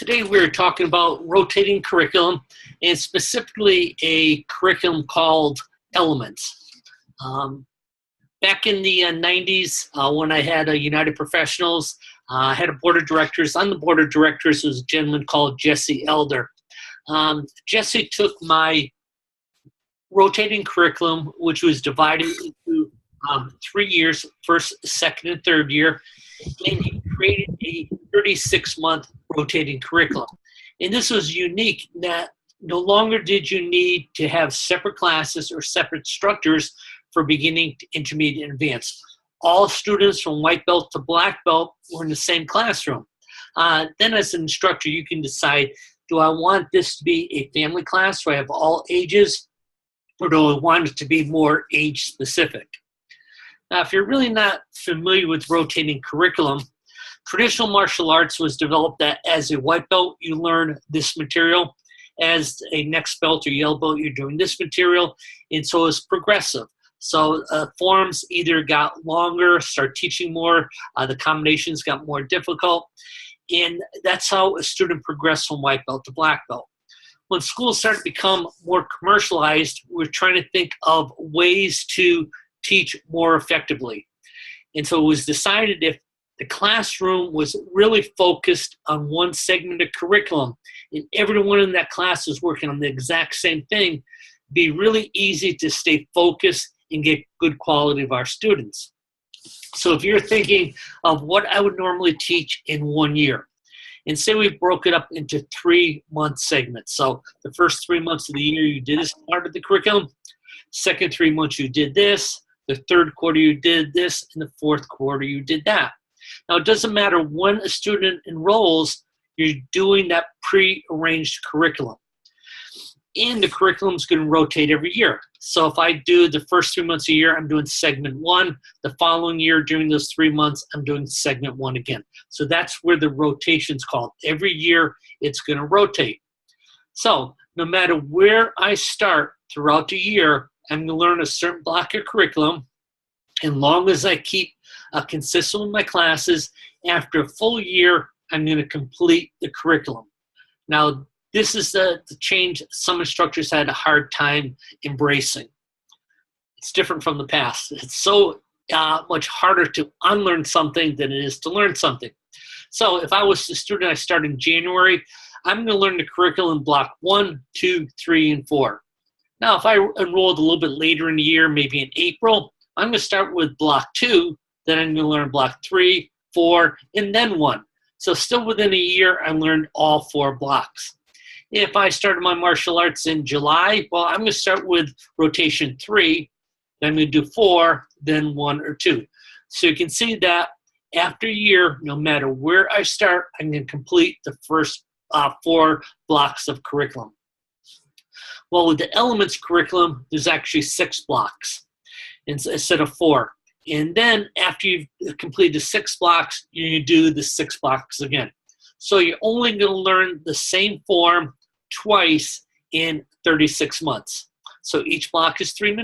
Today we're talking about rotating curriculum, and specifically a curriculum called Elements. Back in the 90s, when I had United Professionals, I had a board of directors. On the board of directors was a gentleman called Jesse Elder. Jesse took my rotating curriculum, which was divided into 3 years, first, second, and third year, and he created a 36-month rotating curriculum. And this was unique that no longer did you need to have separate classes or separate instructors for beginning, intermediate, and advanced. All students from white belt to black belt were in the same classroom. Then as an instructor, you can decide, do I want this to be a family class where I have all ages, or do I want it to be more age specific? Now, if you're really not familiar with rotating curriculum, traditional martial arts was developed that as a white belt, you learn this material. As a next belt or yellow belt, you're doing this material, and so it's progressive. So forms either got longer, start teaching more, the combinations got more difficult, and that's how a student progressed from white belt to black belt. When schools started to become more commercialized, we're trying to think of ways to teach more effectively. And so it was decided if the classroom was really focused on one segment of curriculum and everyone in that class was working on the exact same thing, it'd be really easy to stay focused and get good quality of our students. So if you're thinking of what I would normally teach in 1 year, and say we broke it up into 3-month segments. So the first 3 months of the year you did this part of the curriculum, second 3 months you did this, the third quarter you did this, and the fourth quarter you did that. Now it doesn't matter when a student enrolls, you're doing that pre-arranged curriculum. And the curriculum is going to rotate every year. So if I do the first 3 months a year, I'm doing segment 1. The following year, during those 3 months, I'm doing segment 1 again. So that's where the rotation's called. Every year, it's going to rotate. So no matter where I start throughout the year, I'm going to learn a certain block of curriculum. And long as I keep consistent with my classes, after a full year, I'm going to complete the curriculum. Now, this is the change some instructors had a hard time embracing. It's different from the past. It's so much harder to unlearn something than it is to learn something. So if I was a student, I start in January, I'm going to learn the curriculum block 1, 2, 3, and 4. Now, if I enrolled a little bit later in the year, maybe in April, I'm going to start with block 2, then I'm going to learn block 3, 4, and then 1. So still within a year, I learned all 4 blocks. If I started my martial arts in July, well, I'm going to start with rotation 3, then I'm going to do 4, then 1 or 2. So you can see that after a year, no matter where I start, I'm going to complete the first 4 blocks of curriculum. Well, with the Elements curriculum, there's actually 6 blocks instead of 4. And then after you've completed the 6 blocks, you do the 6 blocks again. So you're only going to learn the same form twice in 36 months. So each block is 3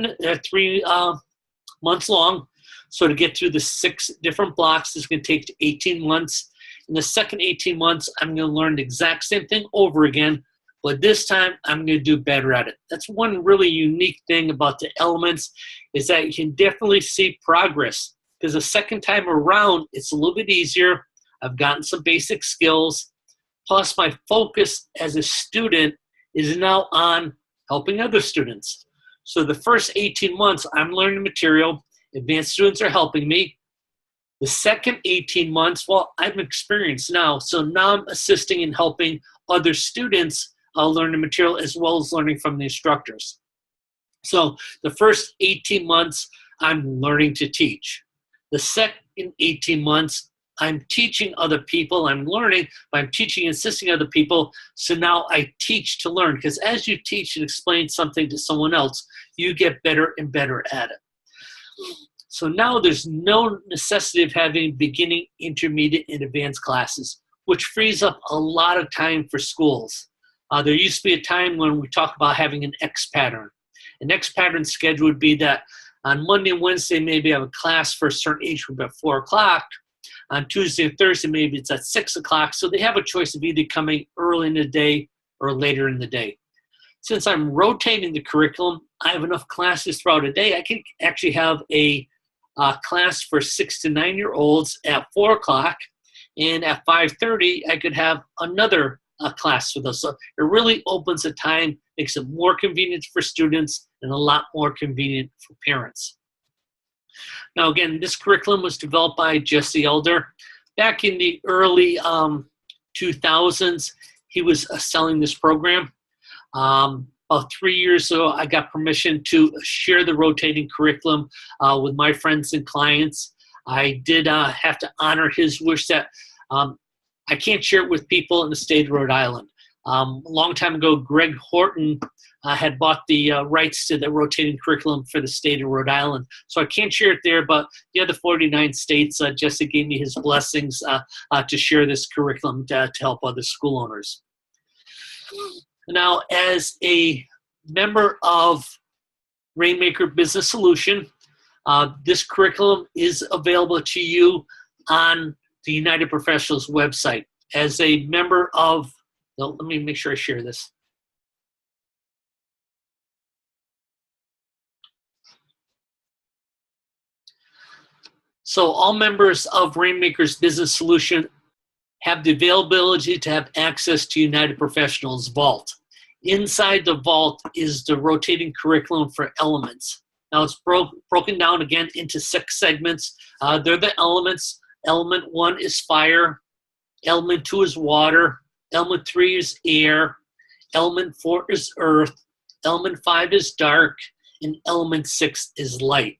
months long. So to get through the 6 different blocks is going to take 18 months. In the second 18 months, I'm going to learn the exact same thing over again, but this time I'm going to do better at it. That's one really unique thing about the Elements, is that you can definitely see progress, because the second time around, it's a little bit easier. I've gotten some basic skills. Plus, my focus as a student is now on helping other students. So the first 18 months, I'm learning material. Advanced students are helping me. The second 18 months, well, I'm experienced now. So now I'm assisting and helping other students learn the material as well as learning from the instructors. So the first 18 months, I'm learning to teach. The second 18 months, I'm teaching other people, I'm learning, but I'm teaching and assisting other people, so now I teach to learn, because as you teach and explain something to someone else, you get better and better at it. So now there's no necessity of having beginning, intermediate, and advanced classes, which frees up a lot of time for schools. There used to be a time when we talk about having an X pattern. An X pattern schedule would be that on Monday and Wednesday, maybe I have a class for a certain age group at 4 o'clock. On Tuesday and Thursday, maybe it's at 6 o'clock. So they have a choice of either coming early in the day or later in the day. Since I'm rotating the curriculum, I have enough classes throughout a day. I can actually have a class for 6 to 9-year-olds at 4 o'clock, and at 5:30, I could have another class with us. So it really opens the time, makes it more convenient for students and a lot more convenient for parents. Now, again, this curriculum was developed by Jesse Elder. Back in the early 2000s, he was selling this program. About 3 years ago, I got permission to share the rotating curriculum with my friends and clients. I did have to honor his wish that I can't share it with people in the state of Rhode Island. A long time ago, Greg Horton had bought the rights to the rotating curriculum for the state of Rhode Island. So I can't share it there, but the other 49 states, Jesse gave me his blessings to share this curriculum to help other school owners. Now, as a member of Rainmaker Business Solution, this curriculum is available to you on the United Professionals website. As a member of, let me make sure I share this. So all members of Rainmaker's Business Solution have the availability to have access to United Professionals Vault. Inside the Vault is the rotating curriculum for elements. Now it's broken down again into 6 segments. They're the elements. Element 1 is fire. Element 2 is water. Element 3 is air. Element 4 is earth. Element 5 is dark. And element 6 is light.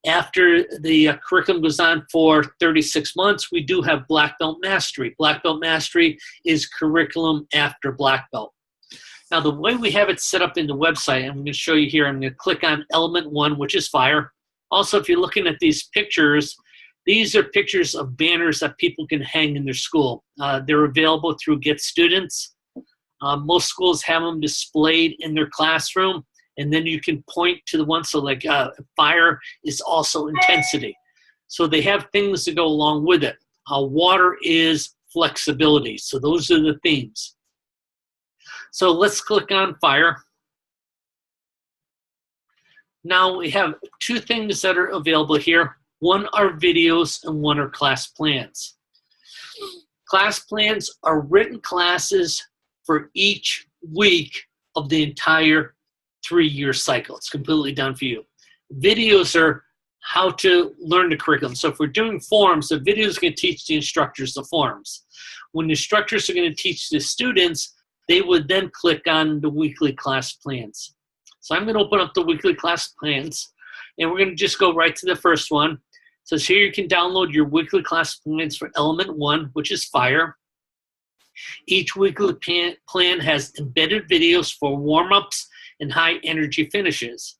After the curriculum goes on for 36 months, we do have Black Belt Mastery. Black Belt Mastery is curriculum after Black Belt. Now, the way we have it set up in the website, I'm going to show you here. I'm going to click on Element 1, which is fire. Also, if you're looking at these pictures, these are pictures of banners that people can hang in their school. They're available through Get Students. Most schools have them displayed in their classroom. And then you can point to the one, so like fire is also intensity. So they have things that go along with it. Water is flexibility. So those are the themes. So let's click on fire. Now we have 2 things that are available here. One are videos and one are class plans. Class plans are written classes for each week of the entire 3-year cycle. It's completely done for you. Videos are how to learn the curriculum. So if we're doing forms, the video is going to teach the instructors the forms. When the instructors are going to teach the students, they would then click on the weekly class plans. So I'm going to open up the weekly class plans, and we're going to just go right to the first one. So here you can download your weekly class plans for Element 1, which is fire. Each weekly plan has embedded videos for warm-ups and high energy finishes.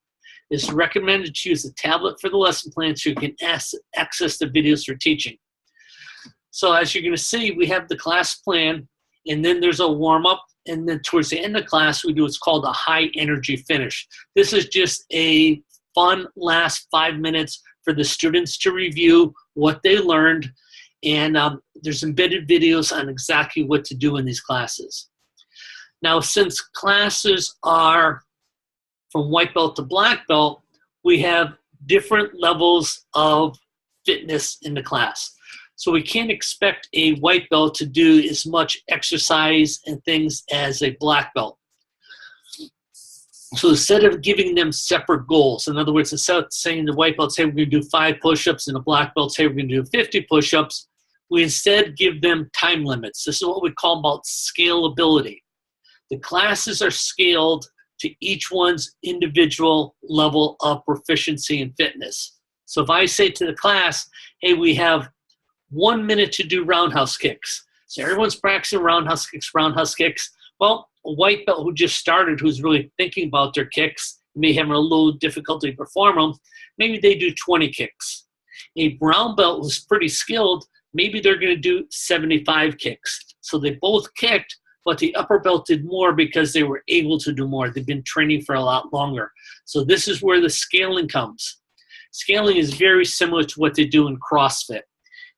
It's recommended to use a tablet for the lesson plan so you can access the videos for teaching. So as you're going to see, we have the class plan, and then there's a warm-up, and then towards the end of class, we do what's called a high energy finish. This is just a fun last 5 minutes for the students to review what they learned, and there's embedded videos on exactly what to do in these classes. Now, since classes are from white belt to black belt, we have different levels of fitness in the class. So we can't expect a white belt to do as much exercise and things as a black belt. So instead of giving them separate goals, in other words, instead of saying the white belt, say we're going to do 5 push-ups, and the black belt, say we're going to do 50 push-ups, we instead give them time limits. This is what we call about scalability. The classes are scaled to each one's individual level of proficiency and fitness. So if I say to the class, hey, we have 1 minute to do roundhouse kicks. So everyone's practicing roundhouse kicks. Well, a white belt who just started, who's really thinking about their kicks, may have a little difficulty to perform them, maybe they do 20 kicks. A brown belt who's pretty skilled, maybe they're going to do 75 kicks. So they both kicked, but the upper belt did more because they were able to do more. They've been training for a lot longer. So this is where the scaling comes. Scaling is very similar to what they do in CrossFit.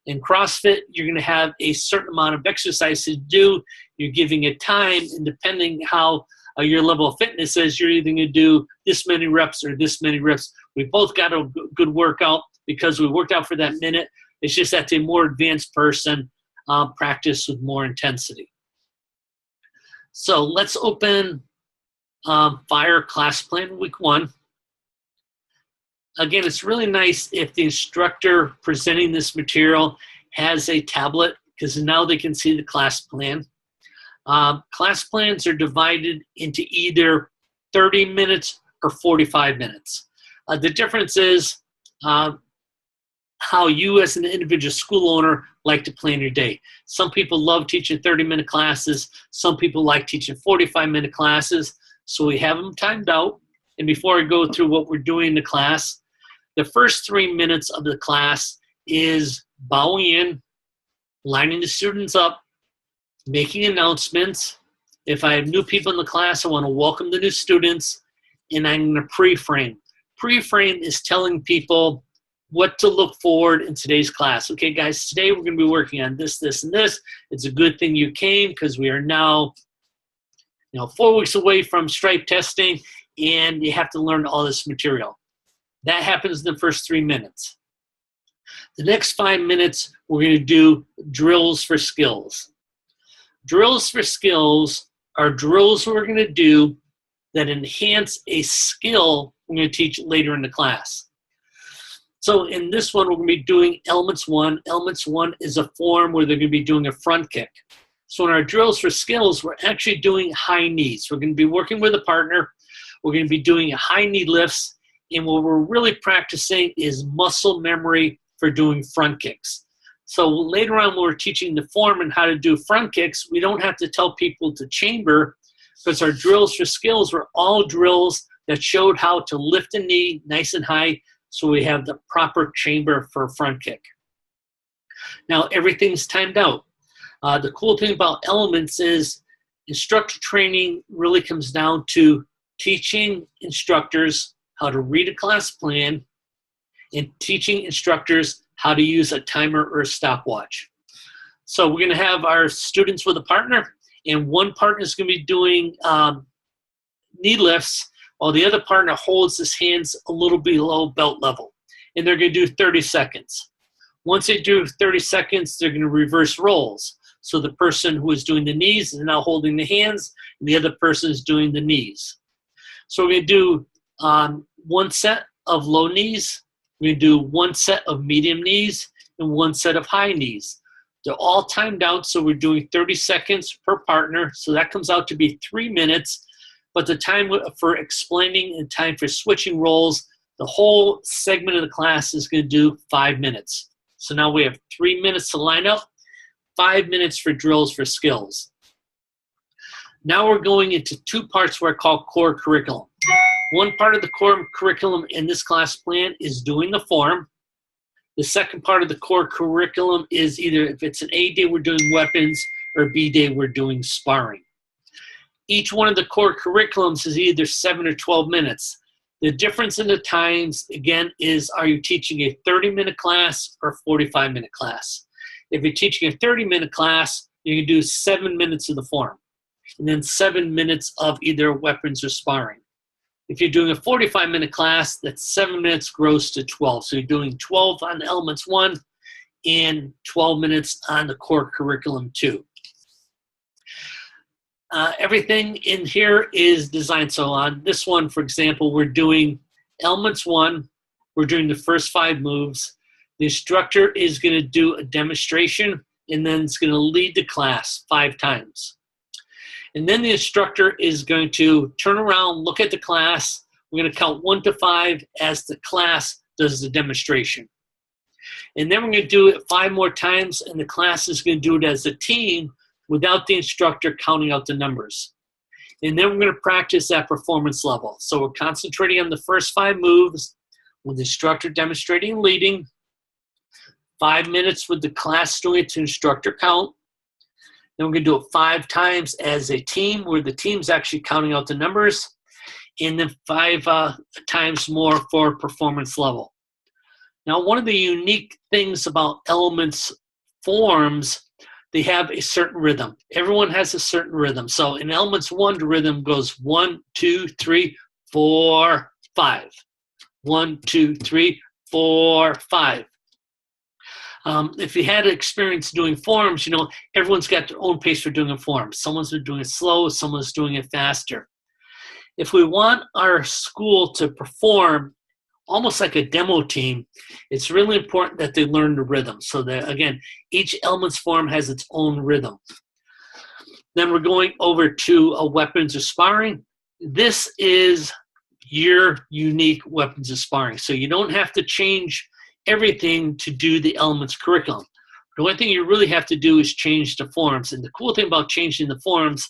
In CrossFit, you're going to have a certain amount of exercise to do. You're giving it time, and depending how your level of fitness is, you're either going to do this many reps or this many reps. We both got a good workout because we worked out for that minute. It's just that a more advanced person practice with more intensity. So let's open Fire Class Plan Week 1. Again, it's really nice if the instructor presenting this material has a tablet, because now they can see the class plan. Class plans are divided into either 30 minutes or 45 minutes. The difference is how you as an individual school owner like to plan your day. Some people love teaching 30-minute classes. Some people like teaching 45-minute classes. So we have them timed out. And before I go through what we're doing in the class, the first 3 minutes of the class is bowing in, lining the students up, making announcements. If I have new people in the class, I want to welcome the new students, and I'm going to pre-frame. Pre-frame is telling people what to look forward in today's class. Okay, guys, today we're going to be working on this, this, and this. It's a good thing you came because we are now 4 weeks away from stripe testing, and you have to learn all this material. That happens in the first 3 minutes. The next 5 minutes, we're going to do drills for skills. Drills for skills are drills we're going to do that enhance a skill we're going to teach later in the class. So in this one, we're going to be doing Elements 1. Elements 1 is a form where they're going to be doing a front kick. So in our drills for skills, we're actually doing high knees. We're going to be working with a partner. We're going to be doing high knee lifts. And what we're really practicing is muscle memory for doing front kicks. So later on, when we're teaching the form and how to do front kicks, we don't have to tell people to chamber, because our drills for skills were all drills that showed how to lift a knee nice and high so we have the proper chamber for a front kick. Now, everything's timed out. The cool thing about Elements is instructor training really comes down to teaching instructors how to read a class plan and teaching instructors how to use a timer or a stopwatch. So we're going to have our students with a partner, and one partner is going to be doing knee lifts, while the other partner holds his hands a little below belt level. And they're going to do 30 seconds. Once they do 30 seconds, they're going to reverse roles. So the person who is doing the knees is now holding the hands, and the other person is doing the knees. So we're going to do one set of low knees, we're going to do one set of medium knees, and one set of high knees. They're all timed out, so we're doing 30 seconds per partner, so that comes out to be 3 minutes, but the time for explaining and time for switching roles, the whole segment of the class is going to do 5 minutes. So now we have 3 minutes to line up, 5 minutes for drills for skills. Now we're going into 2 parts where I call core curriculum. One part of the core curriculum in this class plan is doing the form. The second part of the core curriculum is either, if it's an A day, we're doing weapons, or B day, we're doing sparring. Each one of the core curriculums is either 7 or 12 minutes. The difference in the times, again, is are you teaching a 30-minute class or a 45-minute class? If you're teaching a 30-minute class, you can do 7 minutes of the form, and then 7 minutes of either weapons or sparring. If you're doing a 45-minute class, that's 7 minutes grows to 12. So you're doing 12 on Elements 1 and 12 minutes on the core curriculum 2. Everything in here is designed. So on this one, for example, we're doing Elements 1. We're doing the first 5 moves. The instructor is going to do a demonstration, and then it's going to lead the class 5 times. And then the instructor is going to turn around, look at the class. We're going to count 1 to 5 as the class does the demonstration. And then we're going to do it 5 more times, and the class is going to do it as a team without the instructor counting out the numbers. And then we're going to practice that performance level. So we're concentrating on the first 5 moves with the instructor demonstrating and leading. 5 minutes with the class doing it to instructor count. Then we're going to do it 5 times as a team, where the team's actually counting out the numbers, and then 5 times more for performance level. Now, one of the unique things about Elements forms, they have a certain rhythm. Everyone has a certain rhythm. So in Elements 1, the rhythm goes 1, 2, 3, 4, 5. 1, 2, 3, 4, 5. If you had experience doing forms, you know, everyone's got their own pace for doing a form. Someone's doing it slow, someone's doing it faster. If we want our school to perform almost like a demo team, it's really important that they learn the rhythm. So that, again, each Elements form has its own rhythm. Then we're going over to weapons of sparring. This is your unique weapons of sparring. So you don't have to change everything to do the Elements curriculum. The only thing you really have to do is change the forms. And the cool thing about changing the forms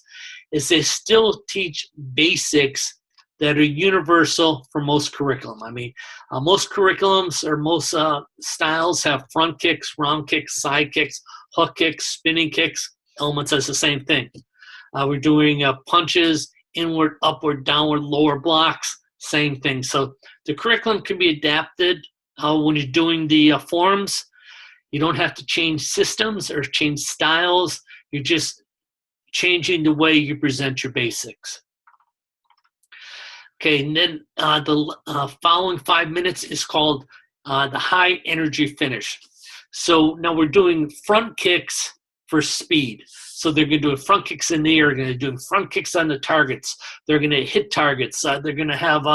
is they still teach basics that are universal for most curriculum. I mean, most curriculums or most styles have front kicks, round kicks, side kicks, hook kicks, spinning kicks. Elements does the same thing. We're doing punches, inward, upward, downward, lower blocks, same thing. So the curriculum can be adapted when you're doing the forms. You don't have to change systems or change styles. You're just changing the way you present your basics. Okay, and then the following 5 minutes is called the high energy finish. So now we're doing front kicks for speed. So they're going to do front kicks in the air. They're going to do front kicks on the targets. They're going to hit targets. They're going to have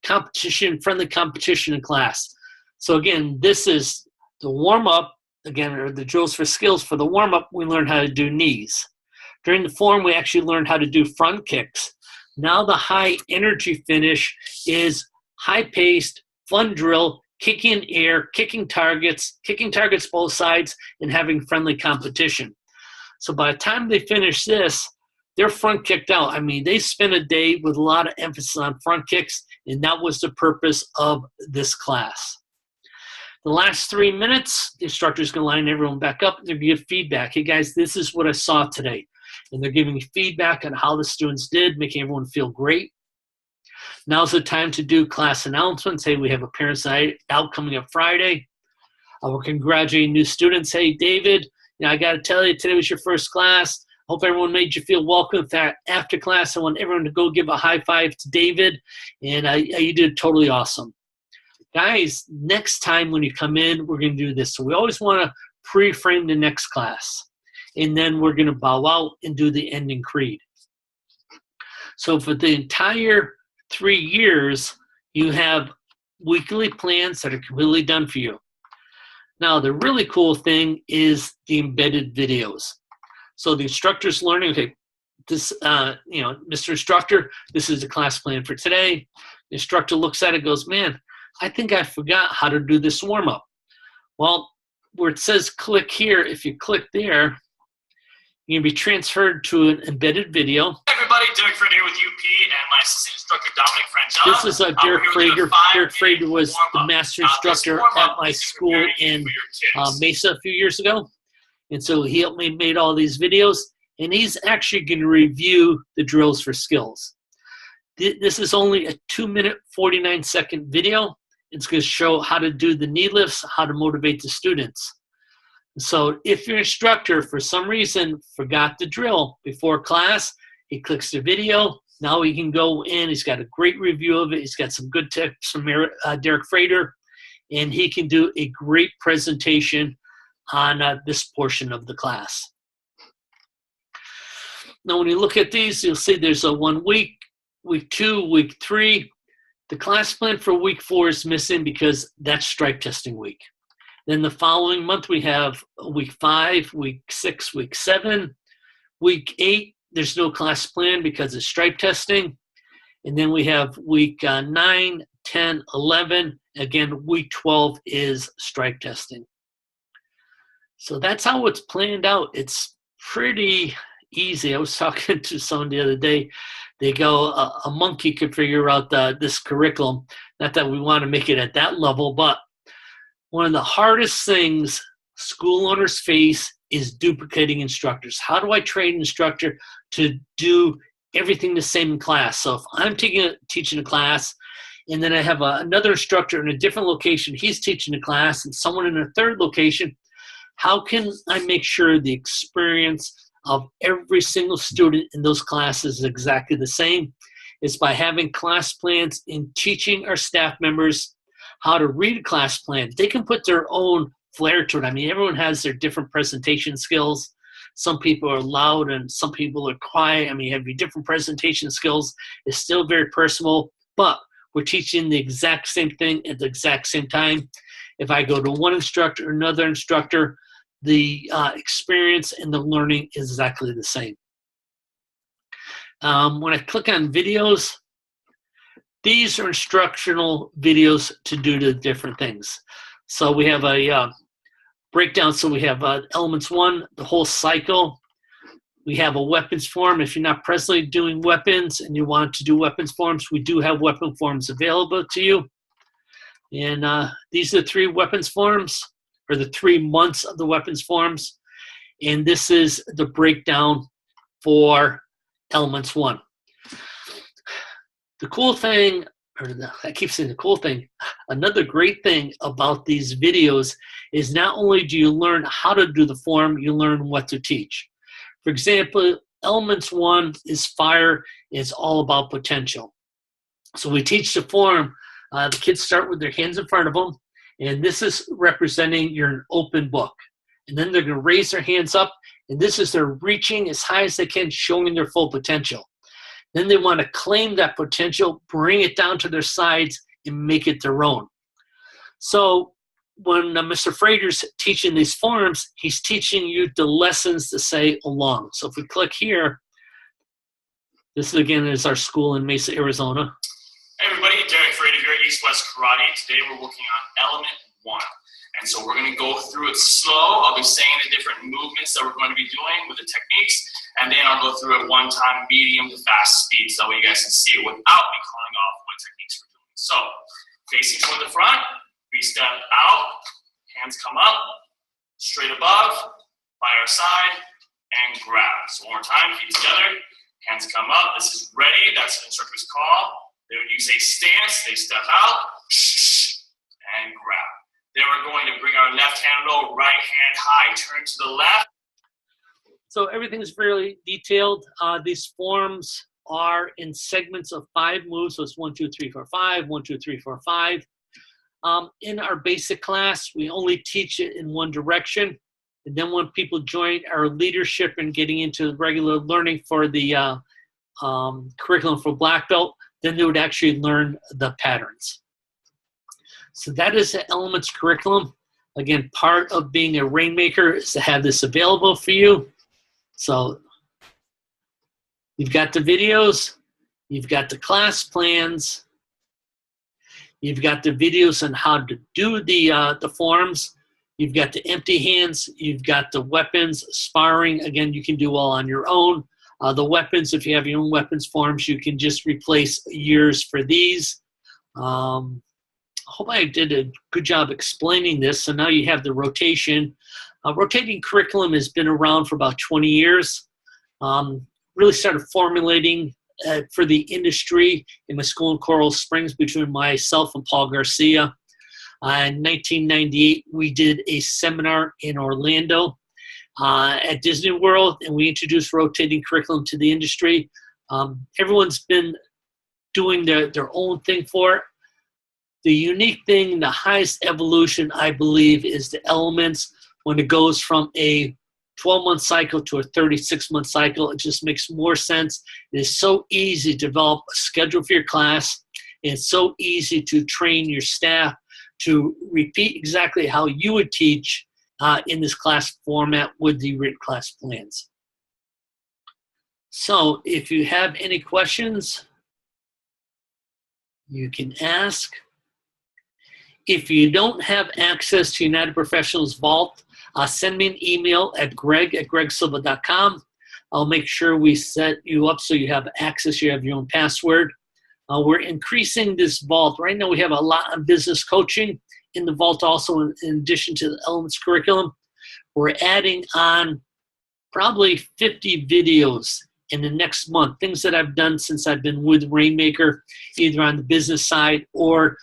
competition, friendly competition in class. So again, this is the warm-up, again, or the drills for skills. For the warm-up, we learn how to do knees. During the form, we actually learned how to do front kicks. Now the high energy finish is high-paced, fun drill, kicking in air, kicking targets both sides, and having friendly competition. So by the time they finish this, they're front kicked out. I mean, they spent a day with a lot of emphasis on front kicks, and that was the purpose of this class. The last 3 minutes, the instructor's going to line everyone back up. They're going to give feedback. Hey, guys, this is what I saw today. And they're giving feedback on how the students did, making everyone feel great. Now's the time to do class announcements. Hey, we have a parents' night out coming up Friday. We're congratulating new students. Hey, David, you know, I got to tell you, today was your first class. Hope everyone made you feel welcome. In fact, after class, I want everyone to go give a high five to David. And you did totally awesome. Guys, next time when you come in, we're going to do this. So we always want to pre-frame the next class. And then we're going to bow out and do the ending creed. So for the entire 3 years, you have weekly plans that are completely done for you. Now, the really cool thing is the embedded videos. So the instructor's learning, okay, this, Mr. Instructor, this is the class plan for today. The instructor looks at it and goes, man, I think I forgot how to do this warm-up. Well, where it says click here, if you click there, you're going to be transferred to an embedded video. Hey everybody, Derek Frater here with UP and my assistant instructor, Dominic Franchella. This is Derek Frater. Derek Frater was the master instructor at my school in Mesa a few years ago. And so he helped me make all these videos. And he's actually going to review the drills for skills. This is only a 2-minute, 49-second video. It's going to show how to do the knee lifts, how to motivate the students. So if your instructor, for some reason, forgot the drill before class, he clicks the video. Now he can go in. He's got a great review of it. He's got some good tips from Derek Frater, and he can do a great presentation on this portion of the class. Now, when you look at these, you'll see there's a 1 week, week 2, week 3. The class plan for week 4 is missing because that's stripe testing week. Then the following month, we have week 5, week 6, week 7. Week 8, there's no class plan because it's stripe testing. And then we have week 9, 10, 11. Again, week 12 is stripe testing. So that's how it's planned out. It's pretty easy. I was talking to someone the other day. They go, a monkey could figure out this curriculum. Not that we want to make it at that level, but one of the hardest things school owners face is duplicating instructors. How do I train an instructor to do everything the same in class? So if I'm teaching a class and then I have another instructor in a different location. He's teaching a class, and someone in a third location. How can I make sure the experience of every single student in those classes is exactly the same? It's by having class plans and teaching our staff members how to read a class plan. They can put their own flair to it. I mean, everyone has their different presentation skills. Some people are loud and some people are quiet. I mean, you have your different presentation skills. It's still very personal, but we're teaching the exact same thing at the exact same time. If I go to one instructor or another instructor, the experience and the learning is exactly the same. When I click on videos, these are instructional videos to do the different things. So we have a breakdown. So we have elements 1, the whole cycle. We have a weapons form. If you're not presently doing weapons and you want to do weapons forms, we do have weapon forms available to you. And these are the 3 weapons forms, or the 3 months of the weapons forms. And this is the breakdown for elements 1. The cool thing, I keep saying the cool thing, another great thing about these videos is not only do you learn how to do the form, you learn what to teach. For example, elements 1 is fire. It's all about potential. So we teach the form. The kids start with their hands in front of them, and this is representing your open book. And then they're going to raise their hands up, and this is they're reaching as high as they can, showing their full potential. Then they want to claim that potential, bring it down to their sides, and make it their own. So when Mr. Frater's teaching these forms, he's teaching you the lessons to say along. So if we click here, this again is our school in Mesa, Arizona. Hey everybody, Derek Frater here at East West Karate. Today we're working on element 1. And so we're going to go through it slow. I'll be saying the different movements that we're going to be doing with the techniques, and then I'll go through it one time, medium to fast speed, so that way you guys can see it without me calling off what techniques we're doing. So, facing toward the front, we step out, hands come up, straight above, by our side, and grab. So one more time, feet together, hands come up. This is ready, that's the instructor's call. Then when you say stance, they step out, and grab. Then we're going to bring our left hand low, right hand high, turn to the left. So everything's fairly detailed. These forms are in segments of 5 moves. So it's 1, 2, 3, 4, 5, 1, 2, 3, 4, 5. In our basic class, we only teach it in one direction. And then when people join our leadership and getting into regular learning for the curriculum for Black Belt, then they would actually learn the patterns. So that is the Elements curriculum. Again, part of being a Rainmaker is to have this available for you. So you've got the videos, you've got the class plans, you've got the videos on how to do the forms, you've got the empty hands, you've got the weapons, sparring. Again, you can do all on your own. The weapons, if you have your own weapons forms, you can just replace yours for these. I hope I did a good job explaining this. So now you have the rotation. Rotating curriculum has been around for about 20 years. Really started formulating for the industry in my school in Coral Springs between myself and Paul Garcia. In 1998, we did a seminar in Orlando at Disney World, and we introduced rotating curriculum to the industry. Everyone's been doing their own thing for it. The unique thing, the highest evolution, I believe, is the elements when it goes from a 12-month cycle to a 36-month cycle. It just makes more sense. It is so easy to develop a schedule for your class. And it's so easy to train your staff to repeat exactly how you would teach in this class format with the written class plans. So if you have any questions, you can ask. If you don't have access to United Professionals Vault, send me an email at greg@gregsilva.com. I'll make sure we set you up so you have access, you have your own password. We're increasing this vault. Right now we have a lot of business coaching in the vault also in addition to the Elements curriculum. We're adding on probably 50 videos in the next month, things that I've done since I've been with Rainmaker, either on the business side or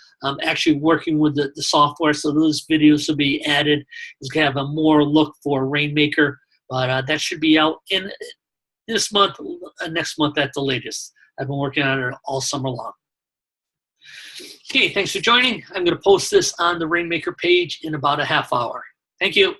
actually working with the software. So those videos will be added. It's going to have a more look for Rainmaker, but that should be out in this month, next month at the latest. I've been working on it all summer long. Okay, thanks for joining. I'm going to post this on the Rainmaker page in about a half hour. Thank you.